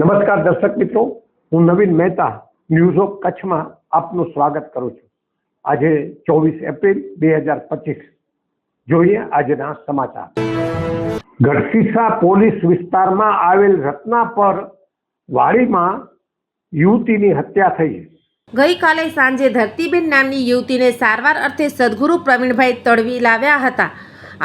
નમસ્કાર દર્શક મિત્રો, હું નવીન મહેતા ન્યૂઝ ઓફ કચ્છમાં આપનું સ્વાગત કરું છું। આજે 24 એપ્રિલ 2025 જોઈએ આજના સમાચાર। ગઢસીસા પોલીસ વિસ્તારમાં આવેલ રત્નાપર વાડીમાં યુવતીની હત્યા થઈ। ગઈકાલે સાંજે ધરતીબેન નામની યુવતીને સારવાર અર્થે સદગુરુ પ્રવીણભાઈ તડવી લાવ્યા હતા।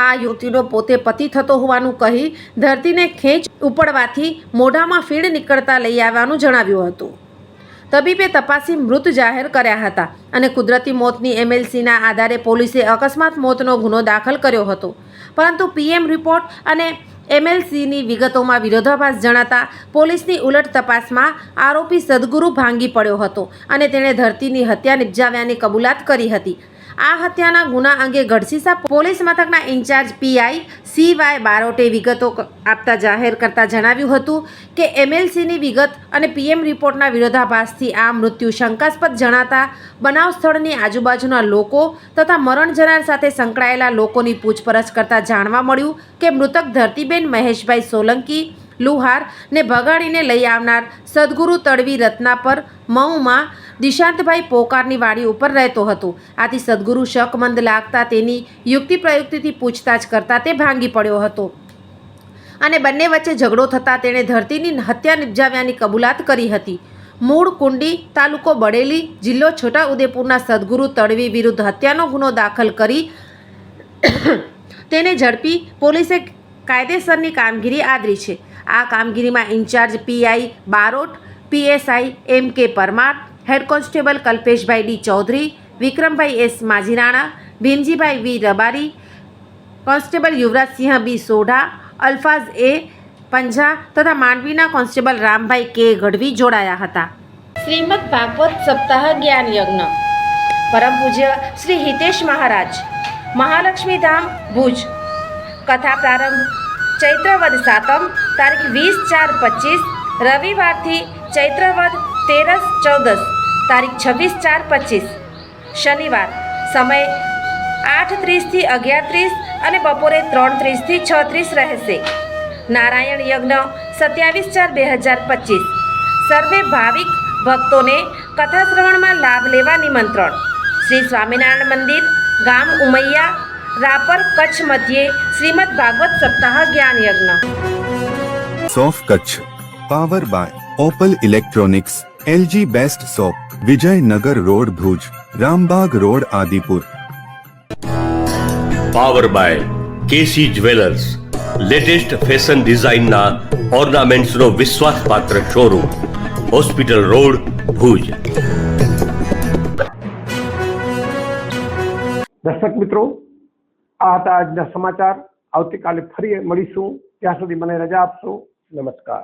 આ યુવતીનો પોતે પતિ થતો હોવાનું કહી ધરતીને ખેંચ ઉપડવાથી મોઢામાં ફીણ નીકળતા લઈ આવવાનું જણાવ્યું હતું। તબીબે તપાસી મૃત જાહેર કર્યા હતા અને કુદરતી મોતની એમએલસીના આધારે પોલીસે અકસ્માત મોતનો ગુનો દાખલ કર્યો હતો, પરંતુ પીએમ રિપોર્ટ અને એમએલસીની વિગતોમાં વિરોધાભાસ જણાતા પોલીસની ઉલટ તપાસમાં આરોપી સદગુરુ ભાંગી પડ્યો હતો અને તેણે ધરતીની હત્યા નિપજાવ્યાની કબૂલાત કરી હતી। આ હત્યાના ગુના અંગે ગઢસીસા પોલીસ મથકના ઇન્ચાર્જ પીઆઈ CY બારોટે વિગતો આપતા જાહેર કરતા જણાવ્યું હતું કે એમએલસીની વિગત અને પીએમ રિપોર્ટના વિરોધાભાસથી આ મૃત્યુ શંકાસ્પદ જણાતા બનાવ સ્થળની આજુબાજુના લોકો તથા મરણ જનાર સાથે સંકળાયેલા લોકોની પૂછપરછ કરતા જાણવા મળ્યું કે મૃતક ધરતીબેન મહેશભાઈ સોલંકી લુહાર ને ભગાડીને લઈ આવનાર સદગુરુ તડવી રત્નાપર મઉમાં દિશાંતભાઈ પોકારની વાડી ઉપર રહેતો હતો। આથી સદગુરુ શકમંદ લાગતા તેની યુક્તિ પ્રયુક્તિથી પૂછતાછ કરતા તે ભાંગી પડ્યો હતો અને બંને વચ્ચે ઝઘડો થતાં તેણે ધરતીની હત્યા નિપજાવ્યાની કબૂલાત કરી હતી। મૂળ કુંડી, તાલુકો બડેલી, જિલ્લો છોટાઉદેપુરના સદગુરુ તડવી વિરુદ્ધ હત્યાનો ગુનો દાખલ કરી તેને ઝડપી પોલીસે કાયદેસરની કામગીરી આદરી છે। આ કામગીરીમાં incharge PI Barot, PSI MK Parmar, head constable Kalpeshbhai D Chaudhary, Vikrambhai S Majirana, Bhimjibhai V Rabari, constable Yuvrajsinh B Sodha, Alfaz A Panja તથા માંડવીના કોન્સ્ટેબલ રામભાઈ K ગઢવી જોડાયા હતા। શ્રીમદ ભાગવત સપ્તાહ જ્ઞાન યજ્ઞ પરમ પૂજ્ય શ્રી હિતેશ મહારાજ, મહાલક્ષ્મી ધામ ભુજ। કથા પ્રારંભ ચૈત્રવદ સાતમ તારીખ 20/4/25 રવિવારથી ચૈત્રવદ 13/14 તારીખ 26/4/25 શનિવાર। સમય 8:30 થી 11:30 અને બપોરે 3:30 થી 6:30 રહેશે। નારાયણ યજ્ઞ 27/4/2025 સર્વે ભાવિક ભક્તોને કથા શ્રવણમાં લાભ લેવા નિમંત્રણ। શ્રી સ્વામિનારાયણ મંદિર, ગામ ઉમૈયા, રાપર, કચ્છ મધ્યે શ્રીમદ ભાગવત સપ્તાહ જ્ઞાન યજ્ઞ। સોફ Kutch power by Opal electronics, LG best shop, Vijaynagar road Bhuj, Rambag road Adipur. Power by KC jewellers, latest fashion ડિઝાઇનના ઓર્નામેન્ટ્સનો વિશ્વાસપાત્ર શોરૂમ, હોસ્પિટલ રોડ ભુજ। દર્શક મિત્રો, આ હતા આજના સમાચાર। આવતીકાલે ફરી મળીશું, ત્યાં સુધી મને રજા આપશો। નમસ્કાર।